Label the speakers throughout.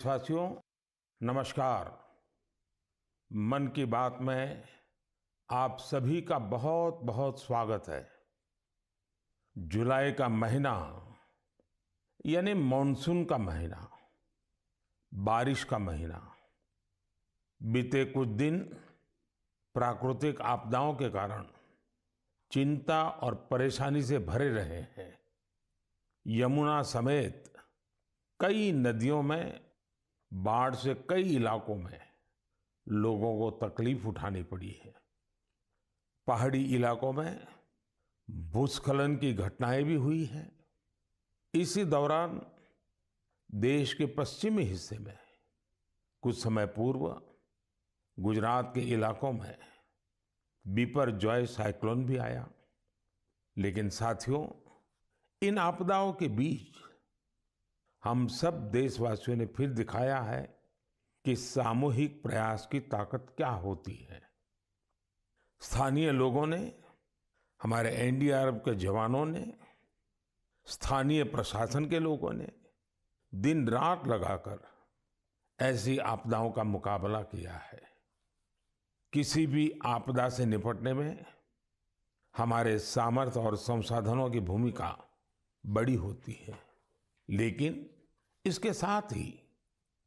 Speaker 1: साथियों, नमस्कार। मन की बात में आप सभी का बहुत बहुत स्वागत है। जुलाई का महीना यानी मॉनसून का महीना, बारिश का महीना। बीते कुछ दिन प्राकृतिक आपदाओं के कारण चिंता और परेशानी से भरे रहे हैं। यमुना समेत कई नदियों में बाढ़ से कई इलाकों में लोगों को तकलीफ उठानी पड़ी है। पहाड़ी इलाकों में भूस्खलन की घटनाएं भी हुई हैं। इसी दौरान देश के पश्चिमी हिस्से में कुछ समय पूर्व गुजरात के इलाकों में बिपरजॉय साइक्लोन भी आया। लेकिन साथियों, इन आपदाओं के बीच हम सब देशवासियों ने फिर दिखाया है कि सामूहिक प्रयास की ताकत क्या होती है। स्थानीय लोगों ने, हमारे एनडीआरएफ के जवानों ने, स्थानीय प्रशासन के लोगों ने दिन रात लगाकर ऐसी आपदाओं का मुकाबला किया है। किसी भी आपदा से निपटने में हमारे सामर्थ्य और संसाधनों की भूमिका बड़ी होती है, लेकिन इसके साथ ही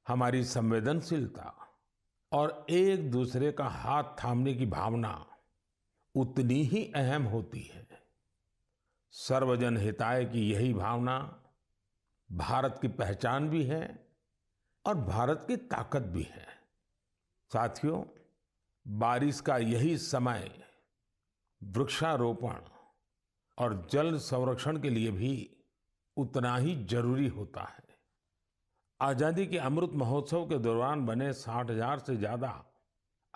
Speaker 1: हमारी संवेदनशीलता और एक दूसरे का हाथ थामने की भावना उतनी ही अहम होती है। सर्वजन हिताय की यही भावना भारत की पहचान भी है और भारत की ताकत भी है। साथियों, बारिश का यही समय वृक्षारोपण और जल संरक्षण के लिए भी उतना ही जरूरी होता है। आजादी के अमृत महोत्सव के दौरान बने 60,000 से ज्यादा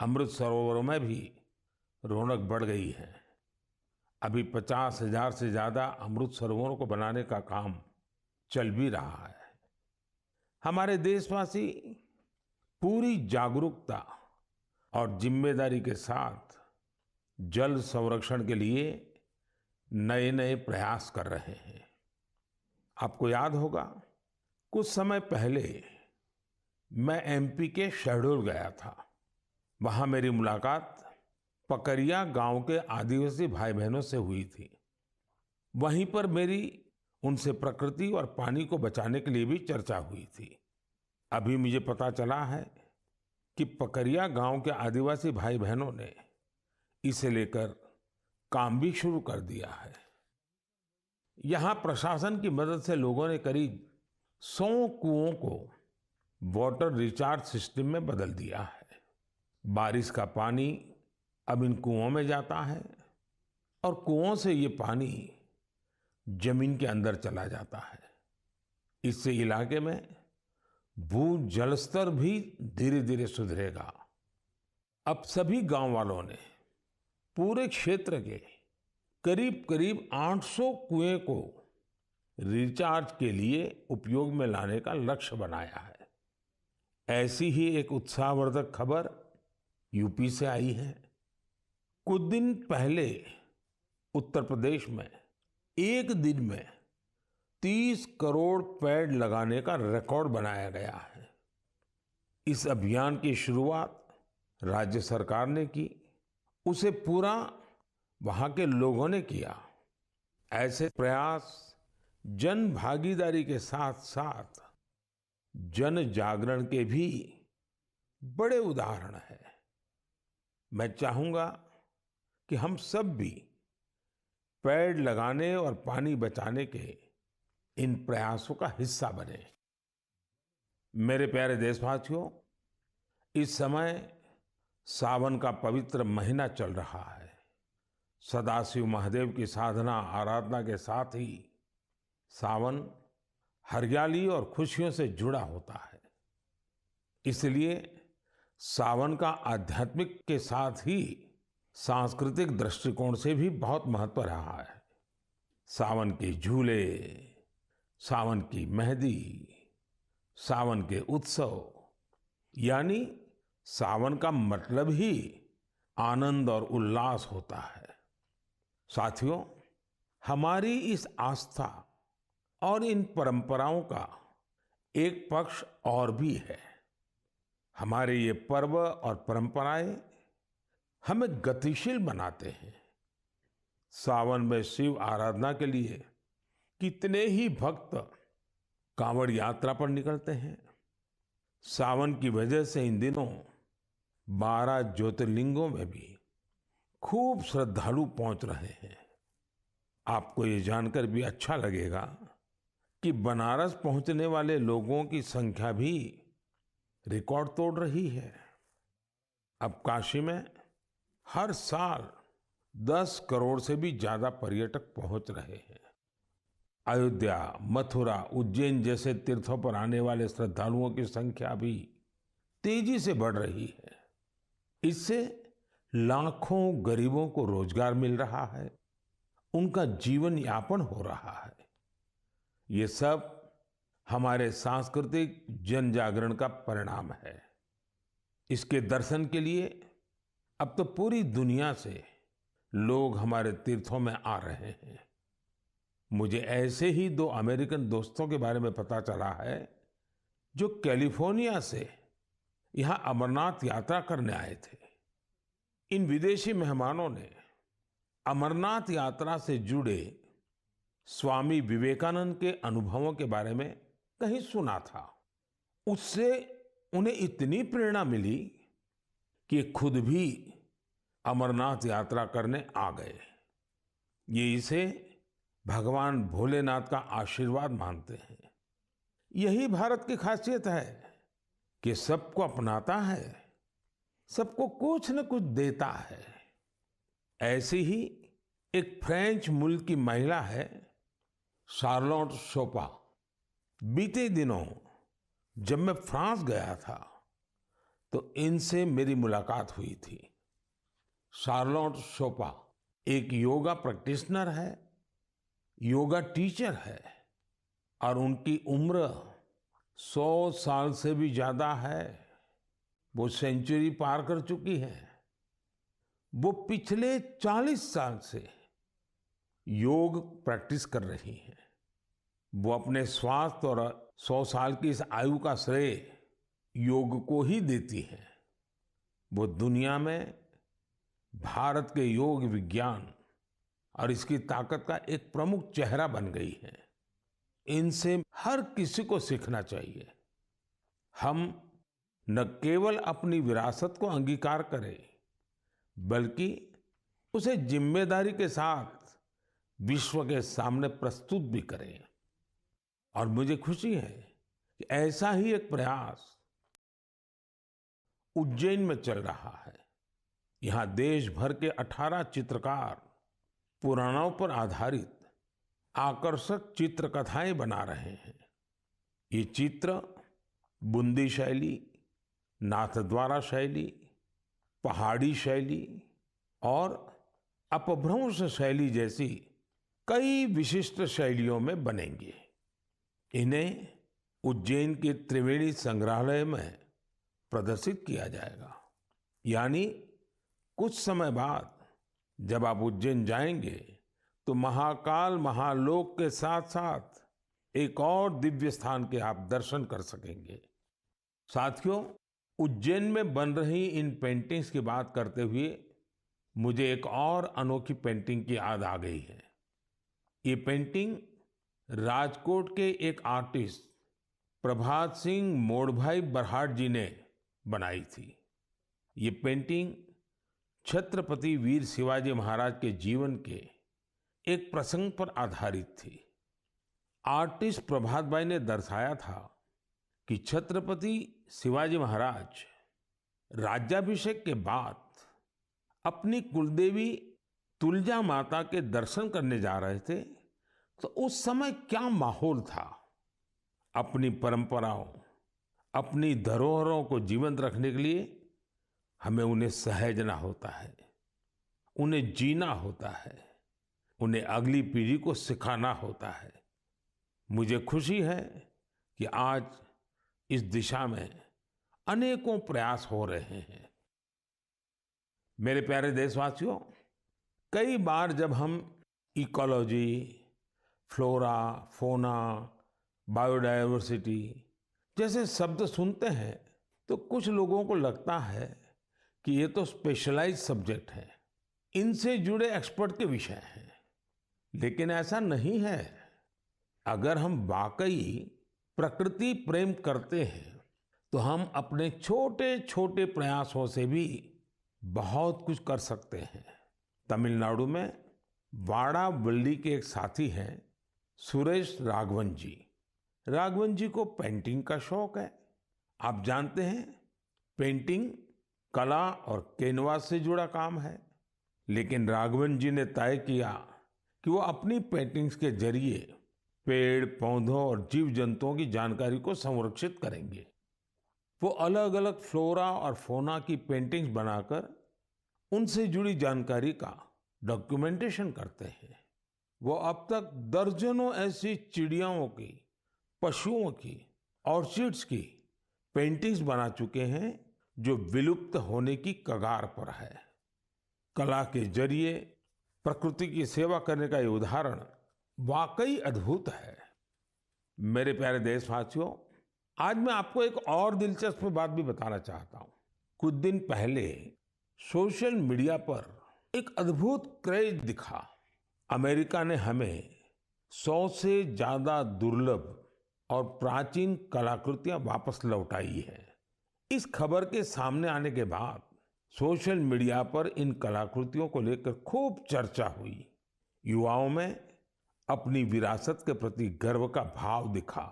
Speaker 1: अमृत सरोवरों में भी रौनक बढ़ गई है। अभी 50,000 से ज्यादा अमृत सरोवरों को बनाने का काम चल भी रहा है। हमारे देशवासी पूरी जागरूकता और जिम्मेदारी के साथ जल संरक्षण के लिए नए नए प्रयास कर रहे हैं। आपको याद होगा, कुछ समय पहले मैं एमपी के शहडोल गया था। वहां मेरी मुलाकात पकरिया गांव के आदिवासी भाई बहनों से हुई थी। वहीं पर मेरी उनसे प्रकृति और पानी को बचाने के लिए भी चर्चा हुई थी। अभी मुझे पता चला है कि पकरिया गांव के आदिवासी भाई बहनों ने इसे लेकर काम भी शुरू कर दिया है। यहां प्रशासन की मदद से लोगों ने करीब 100 कुओं को वाटर रिचार्ज सिस्टम में बदल दिया है। बारिश का पानी अब इन कुओं में जाता है और कुओं से ये पानी जमीन के अंदर चला जाता है। इससे इलाके में भू जल स्तर भी धीरे धीरे सुधरेगा। अब सभी गांव वालों ने पूरे क्षेत्र के करीब करीब 800 कुएं को रिचार्ज के लिए उपयोग में लाने का लक्ष्य बनाया है। ऐसी ही एक उत्साहवर्धक खबर यूपी से आई है। कुछ दिन पहले उत्तर प्रदेश में एक दिन में 30 करोड़ पेड़ लगाने का रिकॉर्ड बनाया गया है। इस अभियान की शुरुआत राज्य सरकार ने की, उसे पूरा वहां के लोगों ने किया। ऐसे प्रयास जन भागीदारी के साथ साथ जन जागरण के भी बड़े उदाहरण हैं। मैं चाहूंगा कि हम सब भी पेड़ लगाने और पानी बचाने के इन प्रयासों का हिस्सा बने। मेरे प्यारे देशवासियों, इस समय सावन का पवित्र महीना चल रहा है। सदाशिव महादेव की साधना आराधना के साथ ही सावन हरियाली और खुशियों से जुड़ा होता है। इसलिए सावन का आध्यात्मिक के साथ ही सांस्कृतिक दृष्टिकोण से भी बहुत महत्व रहा है। सावन के झूले, सावन की मेहंदी, सावन के उत्सव, यानी सावन का मतलब ही आनंद और उल्लास होता है। साथियों, हमारी इस आस्था और इन परंपराओं का एक पक्ष और भी है। हमारे ये पर्व और परंपराएं हमें गतिशील बनाते हैं। सावन में शिव आराधना के लिए कितने ही भक्त कांवड़ यात्रा पर निकलते हैं। सावन की वजह से इन दिनों 12 ज्योतिर्लिंगों में भी खूब श्रद्धालु पहुंच रहे हैं। आपको ये जानकर भी अच्छा लगेगा कि बनारस पहुंचने वाले लोगों की संख्या भी रिकॉर्ड तोड़ रही है। अब काशी में हर साल 10 करोड़ से भी ज्यादा पर्यटक पहुंच रहे हैं। अयोध्या, मथुरा, उज्जैन जैसे तीर्थों पर आने वाले श्रद्धालुओं की संख्या भी तेजी से बढ़ रही है। इससे लाखों गरीबों को रोजगार मिल रहा है, उनका जीवन यापन हो रहा है। ये सब हमारे सांस्कृतिक जन जागरण का परिणाम है। इसके दर्शन के लिए अब तो पूरी दुनिया से लोग हमारे तीर्थों में आ रहे हैं। मुझे ऐसे ही 2 अमेरिकन दोस्तों के बारे में पता चला है जो कैलिफोर्निया से यहां अमरनाथ यात्रा करने आए थे। इन विदेशी मेहमानों ने अमरनाथ यात्रा से जुड़े स्वामी विवेकानंद के अनुभवों के बारे में कहीं सुना था। उससे उन्हें इतनी प्रेरणा मिली कि खुद भी अमरनाथ यात्रा करने आ गए। ये इसे भगवान भोलेनाथ का आशीर्वाद मानते हैं। यही भारत की खासियत है कि सबको अपनाता है, सबको कुछ न कुछ देता है। ऐसी ही एक फ्रेंच मूल की महिला है, शार्लोट शोपा। बीते दिनों जब मैं फ्रांस गया था तो इनसे मेरी मुलाकात हुई थी। शार्लोट शोपा एक योगा प्रैक्टिशनर है, योगा टीचर है और उनकी उम्र 100 साल से भी ज्यादा है। वो सेंचुरी पार कर चुकी है। वो पिछले 40 साल से योग प्रैक्टिस कर रही हैं। वो अपने स्वास्थ्य और 100 साल की इस आयु का श्रेय योग को ही देती हैं। वो दुनिया में भारत के योग विज्ञान और इसकी ताकत का एक प्रमुख चेहरा बन गई है। इनसे हर किसी को सीखना चाहिए। हम न केवल अपनी विरासत को अंगीकार करें, बल्कि उसे जिम्मेदारी के साथ विश्व के सामने प्रस्तुत भी करें। और मुझे खुशी है कि ऐसा ही एक प्रयास उज्जैन में चल रहा है। यहां देश भर के 18 चित्रकार पुराणों पर आधारित आकर्षक चित्रकथाएं बना रहे हैं। ये चित्र बूंदी शैली, नाथद्वारा शैली, पहाड़ी शैली और अपभ्रंश शैली जैसी कई विशिष्ट शैलियों में बनेंगे। इन्हें उज्जैन के त्रिवेणी संग्रहालय में प्रदर्शित किया जाएगा। यानी कुछ समय बाद जब आप उज्जैन जाएंगे तो महाकाल महालोक के साथ साथ एक और दिव्य स्थान के आप दर्शन कर सकेंगे। साथियों, उज्जैन में बन रही इन पेंटिंग्स की बात करते हुए मुझे एक और अनोखी पेंटिंग की याद आ गई है। ये पेंटिंग राजकोट के एक आर्टिस्ट प्रभात सिंह मोडभाई बरहाट जी ने बनाई थी। ये पेंटिंग छत्रपति वीर शिवाजी महाराज के जीवन के एक प्रसंग पर आधारित थी। आर्टिस्ट प्रभात भाई ने दर्शाया था कि छत्रपति शिवाजी महाराज राज्याभिषेक के बाद अपनी कुलदेवी तुलजा माता के दर्शन करने जा रहे थे, तो उस समय क्या माहौल था। अपनी परंपराओं, अपनी धरोहरों को जीवंत रखने के लिए हमें उन्हें सहेजना होता है, उन्हें जीना होता है, उन्हें अगली पीढ़ी को सिखाना होता है। मुझे खुशी है कि आज इस दिशा में अनेकों प्रयास हो रहे हैं। मेरे प्यारे देशवासियों, कई बार जब हम इकोलॉजी, फ्लोरा, फौना, बायोडायवर्सिटी, जैसे शब्द सुनते हैं तो कुछ लोगों को लगता है कि ये तो स्पेशलाइज्ड सब्जेक्ट है, इनसे जुड़े एक्सपर्ट के विषय हैं। लेकिन ऐसा नहीं है। अगर हम वाकई प्रकृति प्रेम करते हैं तो हम अपने छोटे छोटे प्रयासों से भी बहुत कुछ कर सकते हैं। तमिलनाडु में वाडावल्ली के एक साथी हैं सुरेश राघवन जी। राघवन जी को पेंटिंग का शौक है। आप जानते हैं, पेंटिंग कला और कैनवास से जुड़ा काम है। लेकिन राघवन जी ने तय किया कि वो अपनी पेंटिंग्स के जरिए पेड़ पौधों और जीव जंतुओं की जानकारी को संरक्षित करेंगे। वो अलग अलग फ्लोरा और फौना की पेंटिंग्स बनाकर उनसे जुड़ी जानकारी का डॉक्यूमेंटेशन करते हैं। वो अब तक दर्जनों ऐसी चिड़ियाओं की, पशुओं की, ऑर्चिड्स की पेंटिंग्स बना चुके हैं जो विलुप्त होने की कगार पर है। कला के जरिए प्रकृति की सेवा करने का ये उदाहरण वाकई अद्भुत है। मेरे प्यारे देशवासियों, आज मैं आपको एक और दिलचस्प बात भी बताना चाहता हूँ। कुछ दिन पहले सोशल मीडिया पर एक अद्भुत क्रेज दिखा। अमेरिका ने हमें 100 से ज्यादा दुर्लभ और प्राचीन कलाकृतियां वापस लौटाई है। इस खबर के सामने आने के बाद सोशल मीडिया पर इन कलाकृतियों को लेकर खूब चर्चा हुई। युवाओं में अपनी विरासत के प्रति गर्व का भाव दिखा।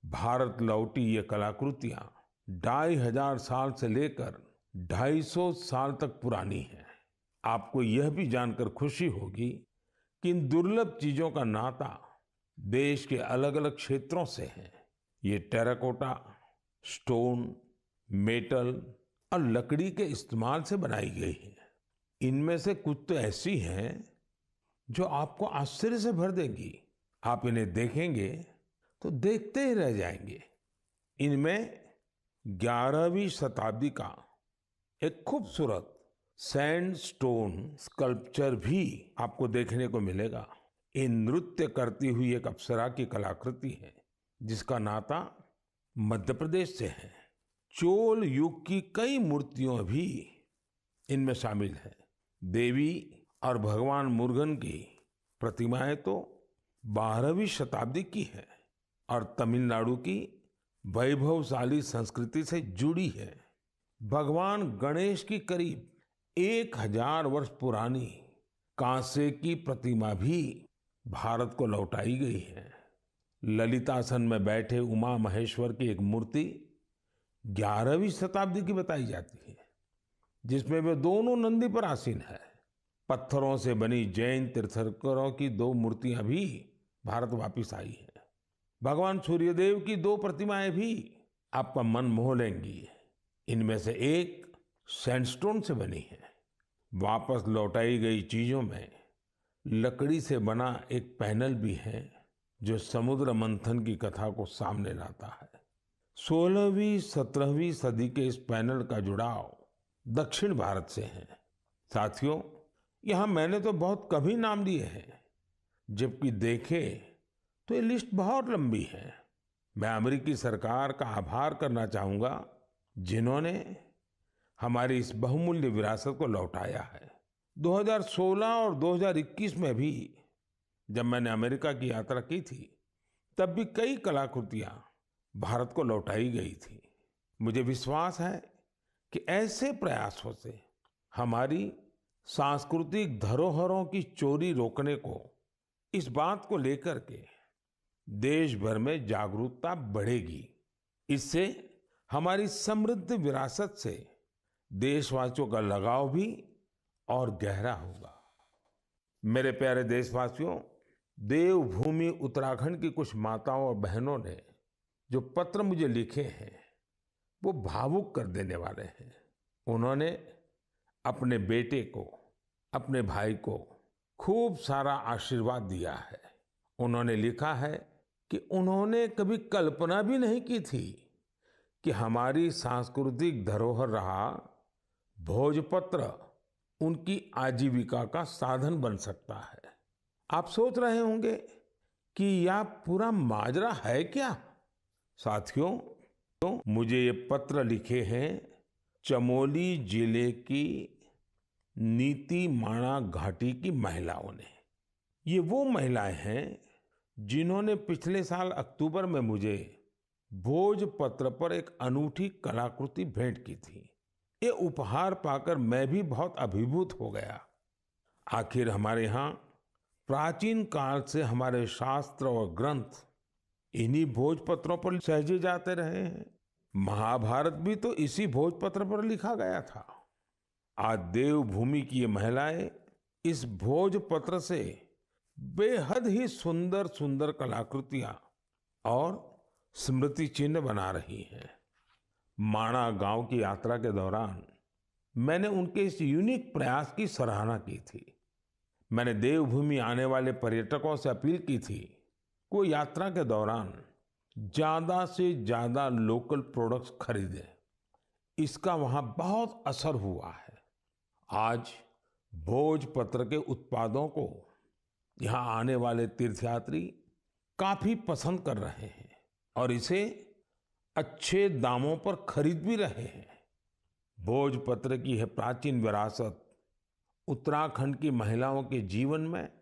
Speaker 1: भारत लौटी ये कलाकृतियां 2500 साल से लेकर 250 साल तक पुरानी हैं। आपको यह भी जानकर खुशी होगी कि इन दुर्लभ चीजों का नाता देश के अलग अलग क्षेत्रों से है। ये टेराकोटा, स्टोन, मेटल और लकड़ी के इस्तेमाल से बनाई गई है। इनमें से कुछ तो ऐसी हैं जो आपको आश्चर्य से भर देंगी। आप इन्हें देखेंगे तो देखते ही रह जाएंगे। इनमें 11वीं शताब्दी का एक खूबसूरत सैंडस्टोन स्कल्पचर भी आपको देखने को मिलेगा। ये नृत्य करती हुई एक अप्सरा की कलाकृति है जिसका नाता मध्य प्रदेश से है। चोल युग की कई मूर्तियां भी इनमें शामिल है। देवी और भगवान मुरुगन की प्रतिमाएं तो 12वीं शताब्दी की है और तमिलनाडु की वैभवशाली संस्कृति से जुड़ी है। भगवान गणेश की करीब 1000 वर्ष पुरानी कांसे की प्रतिमा भी भारत को लौटाई गई है। ललितासन में बैठे उमा महेश्वर की एक मूर्ति 11वीं शताब्दी की बताई जाती है, जिसमें वे दोनों नंदी पर आसीन है। पत्थरों से बनी जैन तीर्थंकरों की 2 मूर्तियां भी भारत वापिस आई हैं। भगवान सूर्यदेव की 2 प्रतिमाएं भी आपका मन मोह लेंगी। इनमें से एक सैंडस्टोन से बनी है। वापस लौटाई गई चीजों में लकड़ी से बना एक पैनल भी है जो समुद्र मंथन की कथा को सामने लाता है। 16वीं 17वीं सदी के इस पैनल का जुड़ाव दक्षिण भारत से है। साथियों, यहाँ मैंने तो बहुत कम ही नाम लिए हैं, जबकि देखें तो ये लिस्ट बहुत लंबी है। मैं अमेरिकी सरकार का आभार करना चाहूंगा जिन्होंने हमारी इस बहुमूल्य विरासत को लौटाया है। 2016 और 2021 में भी जब मैंने अमेरिका की यात्रा की थी, तब भी कई कलाकृतियां भारत को लौटाई गई थी। मुझे विश्वास है कि ऐसे प्रयासों से हमारी सांस्कृतिक धरोहरों की चोरी रोकने को, इस बात को लेकर के देश भर में जागरूकता बढ़ेगी। इससे हमारी समृद्ध विरासत से देशवासियों का लगाव भी और गहरा होगा। मेरे प्यारे देशवासियों, देवभूमि उत्तराखंड की कुछ माताओं और बहनों ने जो पत्र मुझे लिखे हैं वो भावुक कर देने वाले हैं। उन्होंने अपने बेटे को, अपने भाई को खूब सारा आशीर्वाद दिया है। उन्होंने लिखा है कि उन्होंने कभी कल्पना भी नहीं की थी कि हमारी सांस्कृतिक धरोहर रहा भोजपत्र उनकी आजीविका का साधन बन सकता है। आप सोच रहे होंगे कि यह पूरा माजरा है क्या? साथियों, मुझे ये पत्र लिखे हैं चमोली जिले की नीति माणा घाटी की महिलाओं ने। ये वो महिलाएं हैं जिन्होंने पिछले साल अक्टूबर में मुझे भोजपत्र पर एक अनूठी कलाकृति भेंट की थी। ये उपहार पाकर मैं भी बहुत अभिभूत हो गया। आखिर हमारे यहाँ प्राचीन काल से हमारे शास्त्र और ग्रंथ इन्हीं भोजपत्रों पर सहेजे जाते रहे हैं। महाभारत भी तो इसी भोजपत्र पर लिखा गया था। आज देवभूमि की ये महिलाएं इस भोजपत्र से बेहद ही सुंदर सुंदर कलाकृतियां और स्मृति चिन्ह बना रही हैं। माणा गांव की यात्रा के दौरान मैंने उनके इस यूनिक प्रयास की सराहना की थी। मैंने देवभूमि आने वाले पर्यटकों से अपील की थी कि वो यात्रा के दौरान ज्यादा से ज्यादा लोकल प्रोडक्ट्स खरीदें। इसका वहां बहुत असर हुआ है। आज भोजपत्र के उत्पादों को यहाँ आने वाले तीर्थयात्री काफी पसंद कर रहे हैं और इसे अच्छे दामों पर खरीद भी रहे हैं। भोजपत्र की यह प्राचीन विरासत उत्तराखंड की महिलाओं के जीवन में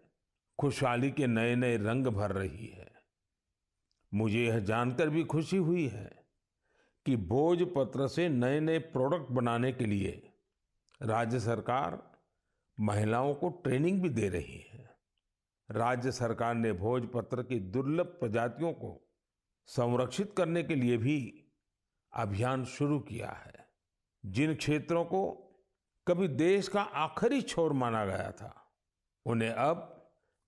Speaker 1: खुशहाली के नए नए रंग भर रही है। मुझे यह जानकर भी खुशी हुई है कि भोजपत्र से नए नए प्रोडक्ट बनाने के लिए राज्य सरकार महिलाओं को ट्रेनिंग भी दे रही है। राज्य सरकार ने भोजपत्र की दुर्लभ प्रजातियों को संरक्षित करने के लिए भी अभियान शुरू किया है। जिन क्षेत्रों को कभी देश का आखिरी छोर माना गया था, उन्हें अब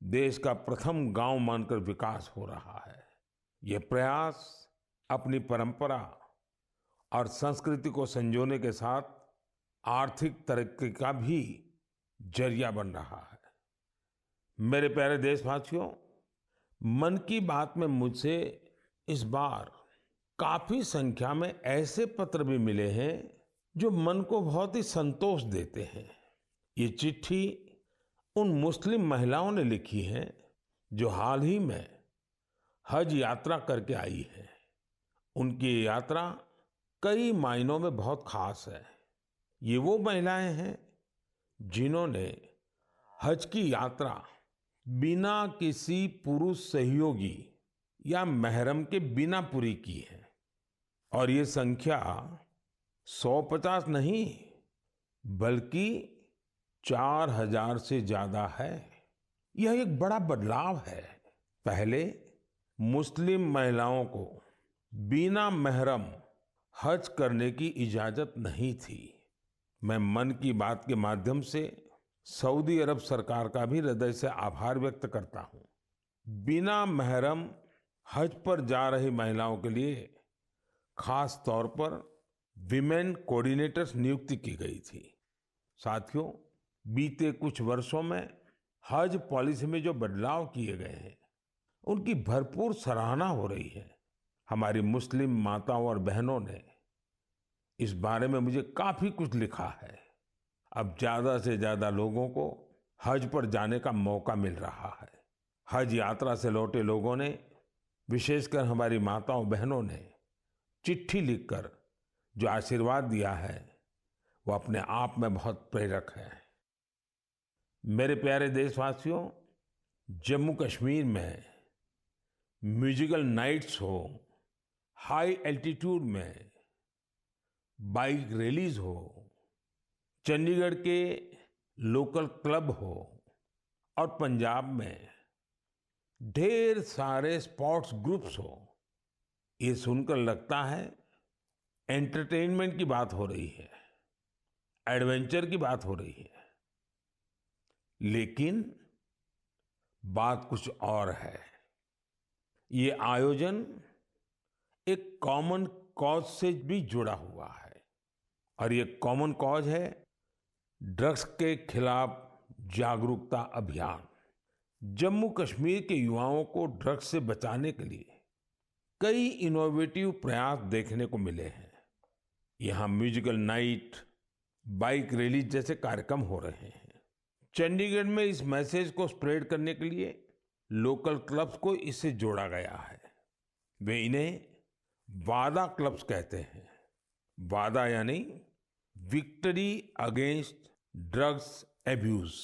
Speaker 1: देश का प्रथम गांव मानकर विकास हो रहा है। ये प्रयास अपनी परंपरा और संस्कृति को संजोने के साथ आर्थिक तरक्की का भी जरिया बन रहा है। मेरे प्यारे देशवासियों, मन की बात में मुझसे इस बार काफी संख्या में ऐसे पत्र भी मिले हैं जो मन को बहुत ही संतोष देते हैं। ये चिट्ठी उन मुस्लिम महिलाओं ने लिखी है जो हाल ही में हज यात्रा करके आई है। उनकी ये यात्रा कई मायनों में बहुत खास है। ये वो महिलाएं हैं जिन्होंने हज की यात्रा बिना किसी पुरुष सहयोगी या महरम के बिना पूरी की है और ये संख्या 150 नहीं बल्कि 4000 से ज्यादा है। यह एक बड़ा बदलाव है। पहले मुस्लिम महिलाओं को बिना महरम हज करने की इजाजत नहीं थी। मैं मन की बात के माध्यम से सऊदी अरब सरकार का भी हृदय से आभार व्यक्त करता हूं। बिना महरम हज पर जा रही महिलाओं के लिए खास तौर पर विमेन कोऑर्डिनेटर्स नियुक्ति की गई थी। साथियों, बीते कुछ वर्षों में हज पॉलिसी में जो बदलाव किए गए हैं, उनकी भरपूर सराहना हो रही है। हमारी मुस्लिम माताओं और बहनों ने इस बारे में मुझे काफी कुछ लिखा है। अब ज्यादा से ज्यादा लोगों को हज पर जाने का मौका मिल रहा है। हज यात्रा से लौटे लोगों ने, विशेषकर हमारी माताओं बहनों ने चिट्ठी लिखकर जो आशीर्वाद दिया है, वो अपने आप में बहुत प्रेरक है। मेरे प्यारे देशवासियों, जम्मू कश्मीर में म्यूजिकल नाइट्स हो, हाई एल्टीट्यूड में बाइक रैलीज हो, चंडीगढ़ के लोकल क्लब हो और पंजाब में ढेर सारे स्पोर्ट्स ग्रुप्स हो, ये सुनकर लगता है एंटरटेनमेंट की बात हो रही है, एडवेंचर की बात हो रही है। लेकिन बात कुछ और है। ये आयोजन एक कॉमन कॉज से भी जुड़ा हुआ है और ये कॉमन कॉज है ड्रग्स के खिलाफ जागरूकता अभियान। जम्मू कश्मीर के युवाओं को ड्रग्स से बचाने के लिए कई इनोवेटिव प्रयास देखने को मिले हैं। यहाँ म्यूजिकल नाइट, बाइक रैली जैसे कार्यक्रम हो रहे हैं। चंडीगढ़ में इस मैसेज को स्प्रेड करने के लिए लोकल क्लब्स को इससे जोड़ा गया है। वे इन्हें वादा क्लब्स कहते हैं। वादा यानी victory against drugs abuse.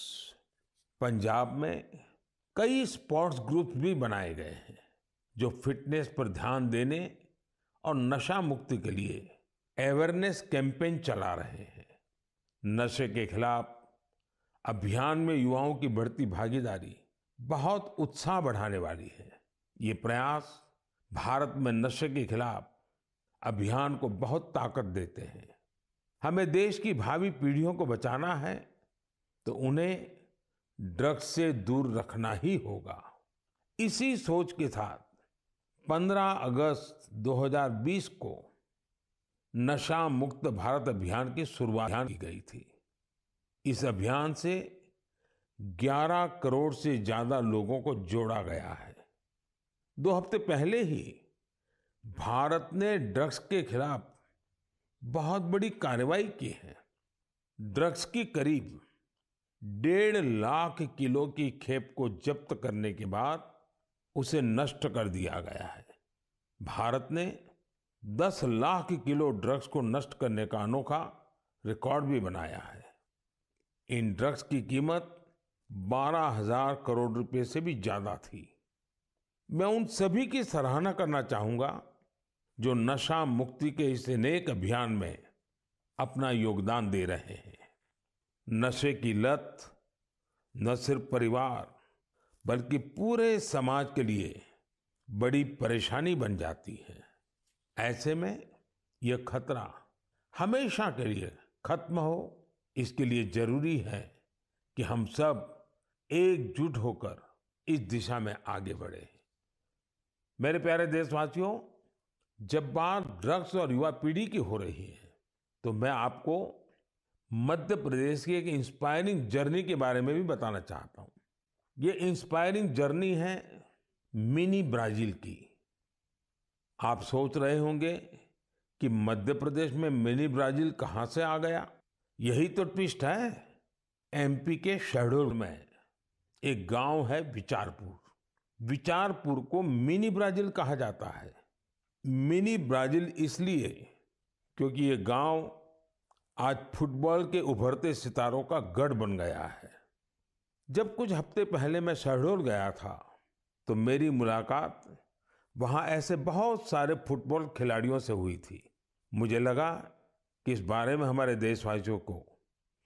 Speaker 1: Punjab में कई स्पोर्ट्स ग्रुप्स भी बनाए गए हैं जो फिटनेस पर ध्यान देने और नशा मुक्ति के लिए अवेयरनेस कैंपेन चला रहे हैं। नशे के खिलाफ अभियान में युवाओं की बढ़ती भागीदारी बहुत उत्साह बढ़ाने वाली है। ये प्रयास भारत में नशे के खिलाफ अभियान को बहुत ताकत देते हैं। हमें देश की भावी पीढ़ियों को बचाना है तो उन्हें ड्रग्स से दूर रखना ही होगा। इसी सोच के साथ 15 अगस्त 2020 को नशा मुक्त भारत अभियान की शुरुआत की गई थी। इस अभियान से 11 करोड़ से ज्यादा लोगों को जोड़ा गया है। 2 हफ्ते पहले ही भारत ने ड्रग्स के खिलाफ बहुत बड़ी कार्रवाई की है। ड्रग्स की करीब 1.5 लाख किलो की खेप को जब्त करने के बाद उसे नष्ट कर दिया गया है। भारत ने 10 लाख किलो ड्रग्स को नष्ट करने का अनोखा रिकॉर्ड भी बनाया है। इन ड्रग्स की कीमत 12,000 करोड़ रुपए से भी ज्यादा थी। मैं उन सभी की सराहना करना चाहूंगा जो नशा मुक्ति के इस नेक अभियान में अपना योगदान दे रहे हैं। नशे की लत न सिर्फ परिवार बल्कि पूरे समाज के लिए बड़ी परेशानी बन जाती है। ऐसे में यह खतरा हमेशा के लिए खत्म हो, इसके लिए जरूरी है कि हम सब एकजुट होकर इस दिशा में आगे बढ़े। मेरे प्यारे देशवासियों, जब बात ड्रग्स और युवा पीढ़ी की हो रही है तो मैं आपको मध्य प्रदेश की एक इंस्पायरिंग जर्नी के बारे में भी बताना चाहता हूं। ये इंस्पायरिंग जर्नी है मिनी ब्राजील की। आप सोच रहे होंगे कि मध्य प्रदेश में मिनी ब्राजील कहां से आ गया। यही तो ट्विस्ट है। एमपी के शहडोल में एक गांव है विचारपुर। विचारपुर को मिनी ब्राजील कहा जाता है। मिनी ब्राजील इसलिए क्योंकि ये गांव आज फुटबॉल के उभरते सितारों का गढ़ बन गया है। जब कुछ हफ्ते पहले मैं शहडोल गया था तो मेरी मुलाकात वहां ऐसे बहुत सारे फुटबॉल खिलाड़ियों से हुई थी। मुझे लगा कि इस बारे में हमारे देशवासियों को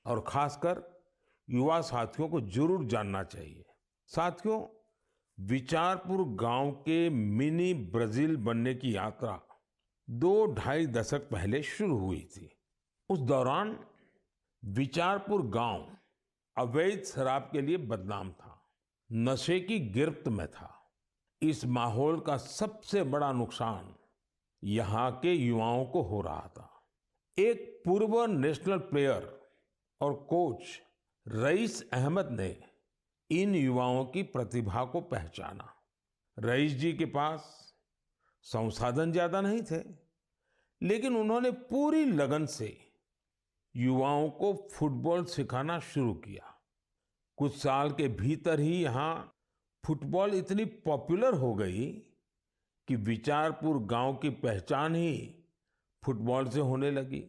Speaker 1: और खासकर युवा साथियों को जरूर जानना चाहिए। साथियों, विचारपुर गांव के मिनी ब्राजील बनने की यात्रा 2-2.5 दशक पहले शुरू हुई थी। उस दौरान विचारपुर गांव अवैध शराब के लिए बदनाम था, नशे की गिरफ्त में था। इस माहौल का सबसे बड़ा नुकसान यहाँ के युवाओं को हो रहा था। एक पूर्व नेशनल प्लेयर और कोच रईस अहमद ने इन युवाओं की प्रतिभा को पहचाना। रईस जी के पास संसाधन ज्यादा नहीं थे, लेकिन उन्होंने पूरी लगन से युवाओं को फुटबॉल सिखाना शुरू किया। कुछ साल के भीतर ही यहाँ फुटबॉल इतनी पॉपुलर हो गई कि विचारपुर गांव की पहचान ही फुटबॉल से होने लगी।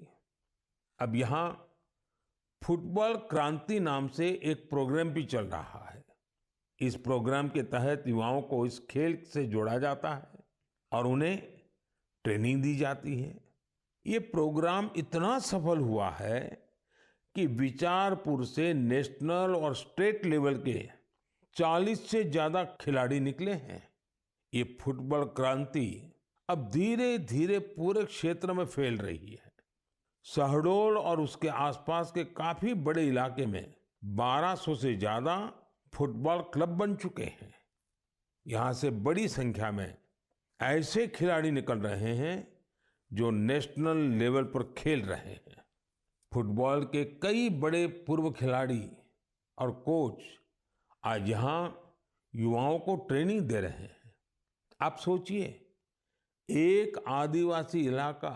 Speaker 1: अब यहाँ फुटबॉल क्रांति नाम से एक प्रोग्राम भी चल रहा है। इस प्रोग्राम के तहत युवाओं को इस खेल से जोड़ा जाता है और उन्हें ट्रेनिंग दी जाती है। ये प्रोग्राम इतना सफल हुआ है कि विचारपुर से नेशनल और स्टेट लेवल के 40 से ज्यादा खिलाड़ी निकले हैं। ये फुटबॉल क्रांति अब धीरे धीरे पूरे क्षेत्र में फैल रही है। शहडोल और उसके आसपास के काफी बड़े इलाके में 1200 से ज्यादा फुटबॉल क्लब बन चुके हैं। यहाँ से बड़ी संख्या में ऐसे खिलाड़ी निकल रहे हैं जो नेशनल लेवल पर खेल रहे हैं। फुटबॉल के कई बड़े पूर्व खिलाड़ी और कोच आज यहाँ युवाओं को ट्रेनिंग दे रहे हैं। आप सोचिए, एक आदिवासी इलाका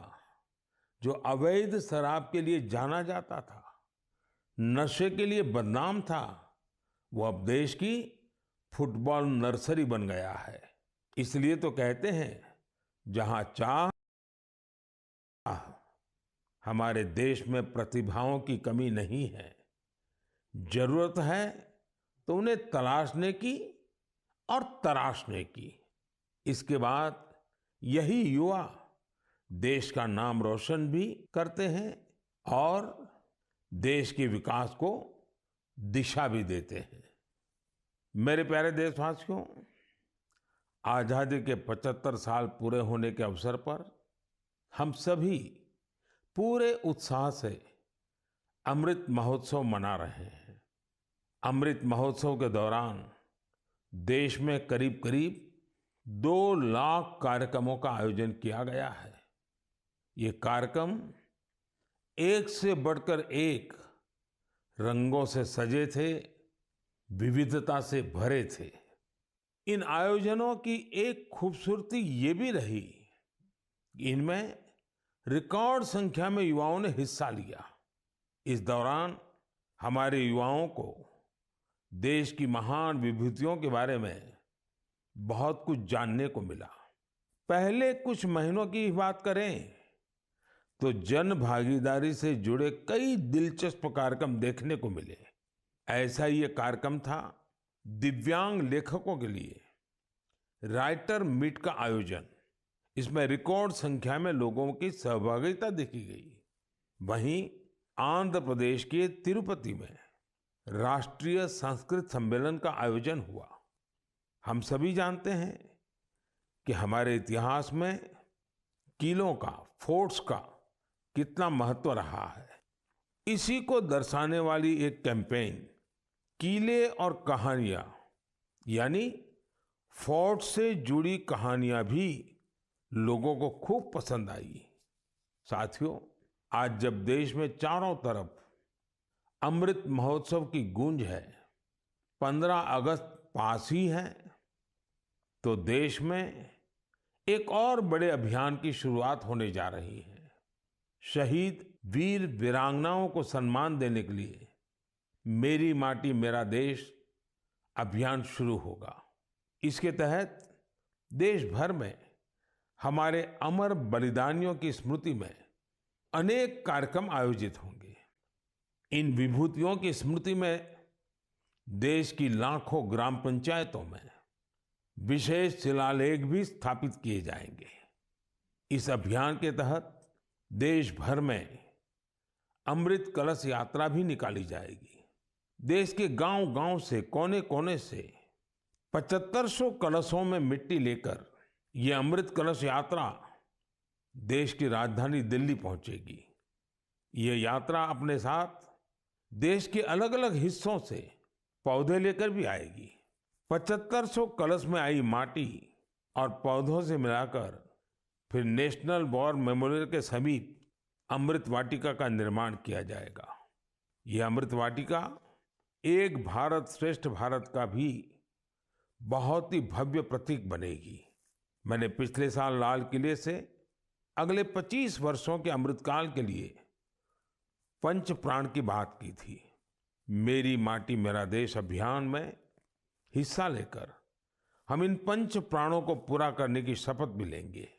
Speaker 1: जो अवैध शराब के लिए जाना जाता था, नशे के लिए बदनाम था, वो अब देश की फुटबॉल नर्सरी बन गया है। इसलिए तो कहते हैं, जहां चाह हमारे देश में प्रतिभाओं की कमी नहीं है। जरूरत है तो उन्हें तलाशने की और तराशने की। इसके बाद यही युवा देश का नाम रोशन भी करते हैं और देश के विकास को दिशा भी देते हैं। मेरे प्यारे देशवासियों, आजादी के 75 साल पूरे होने के अवसर पर हम सभी पूरे उत्साह से अमृत महोत्सव मना रहे हैं। अमृत महोत्सव के दौरान देश में करीब करीब 2 लाख कार्यक्रमों का आयोजन किया गया है। ये कार्यक्रम एक से बढ़कर एक रंगों से सजे थे, विविधता से भरे थे। इन आयोजनों की एक खूबसूरती ये भी रही कि इनमें रिकॉर्ड संख्या में युवाओं ने हिस्सा लिया। इस दौरान हमारे युवाओं को देश की महान विभूतियों के बारे में बहुत कुछ जानने को मिला। पहले कुछ महीनों की बात करें तो जन भागीदारी से जुड़े कई दिलचस्प कार्यक्रम देखने को मिले। ऐसा ही एक कार्यक्रम था दिव्यांग लेखकों के लिए राइटर मीट का आयोजन। इसमें रिकॉर्ड संख्या में लोगों की सहभागिता देखी गई। वहीं आंध्र प्रदेश के तिरुपति में राष्ट्रीय संस्कृत सम्मेलन का आयोजन हुआ। हम सभी जानते हैं कि हमारे इतिहास में किलों का, फोर्ट्स का कितना महत्व रहा है। इसी को दर्शाने वाली एक कैंपेन किले और कहानियां यानी फोर्ट से जुड़ी कहानियां भी लोगों को खूब पसंद आई। साथियों, आज जब देश में चारों तरफ अमृत महोत्सव की गूंज है, 15 अगस्त पास ही है, तो देश में एक और बड़े अभियान की शुरुआत होने जा रही है। शहीद वीर वीरांगनाओं को सम्मान देने के लिए मेरी माटी मेरा देश अभियान शुरू होगा। इसके तहत देश भर में हमारे अमर बलिदानियों की स्मृति में अनेक कार्यक्रम आयोजित होंगे। इन विभूतियों की स्मृति में देश की लाखों ग्राम पंचायतों में विशेष शिलालेख भी स्थापित किए जाएंगे। इस अभियान के तहत देश भर में अमृत कलश यात्रा भी निकाली जाएगी। देश के गांव-गांव से, कोने-कोने से 7500 कलशों में मिट्टी लेकर ये अमृत कलश यात्रा देश की राजधानी दिल्ली पहुंचेगी। ये यात्रा अपने साथ देश के अलग-अलग हिस्सों से पौधे लेकर भी आएगी। 7500 कलश में आई माटी और पौधों से मिलाकर फिर नेशनल वॉर मेमोरियल के समीप अमृत वाटिका का निर्माण किया जाएगा। ये अमृत वाटिका एक भारत श्रेष्ठ भारत का भी बहुत ही भव्य प्रतीक बनेगी। मैंने पिछले साल लाल किले से अगले 25 वर्षों के अमृतकाल के लिए पंच प्राण की बात की थी। मेरी माटी मेरा देश अभियान में हिस्सा लेकर हम इन पंच प्राणों को पूरा करने की शपथ भी लेंगे।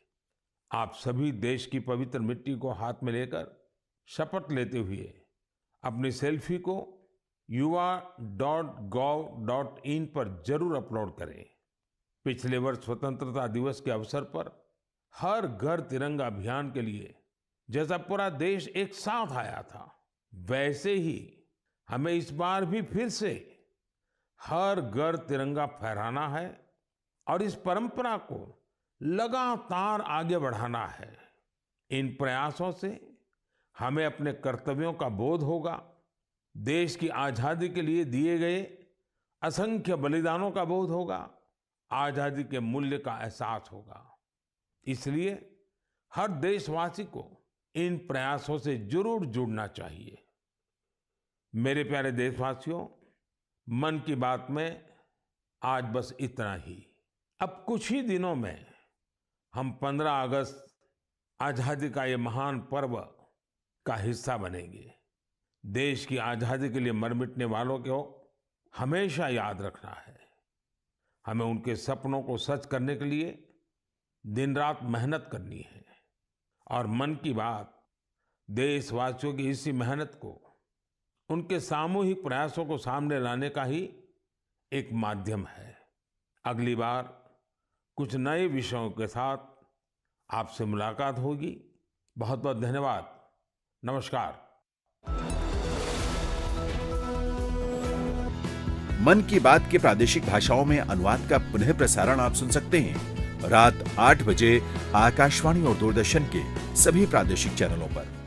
Speaker 1: आप सभी देश की पवित्र मिट्टी को हाथ में लेकर शपथ लेते हुए अपनी सेल्फी को yuva.gov.in पर जरूर अपलोड करें। पिछले वर्ष स्वतंत्रता दिवस के अवसर पर हर घर तिरंगा अभियान के लिए जैसा पूरा देश एक साथ आया था, वैसे ही हमें इस बार भी फिर से हर घर तिरंगा फहराना है और इस परंपरा को लगातार आगे बढ़ाना है। इन प्रयासों से हमें अपने कर्तव्यों का बोध होगा, देश की आजादी के लिए दिए गए असंख्य बलिदानों का बोध होगा, आजादी के मूल्य का एहसास होगा। इसलिए हर देशवासी को इन प्रयासों से जरूर जुड़ना चाहिए। मेरे प्यारे देशवासियों, मन की बात में आज बस इतना ही। अब कुछ ही दिनों में हम 15 अगस्त आजादी का ये महान पर्व का हिस्सा बनेंगे। देश की आजादी के लिए मर मिटने वालों को हमेशा याद रखना है। हमें उनके सपनों को सच करने के लिए दिन रात मेहनत करनी है। और मन की बात देशवासियों की इसी मेहनत को, उनके सामूहिक प्रयासों को सामने लाने का ही एक माध्यम है। अगली बार कुछ नए विषयों के साथ आपसे मुलाकात होगी। बहुत बहुत धन्यवाद। नमस्कार।
Speaker 2: मन की बात के प्रादेशिक भाषाओं में अनुवाद का पुनः प्रसारण आप सुन सकते हैं रात 8 बजे आकाशवाणी और दूरदर्शन के सभी प्रादेशिक चैनलों पर।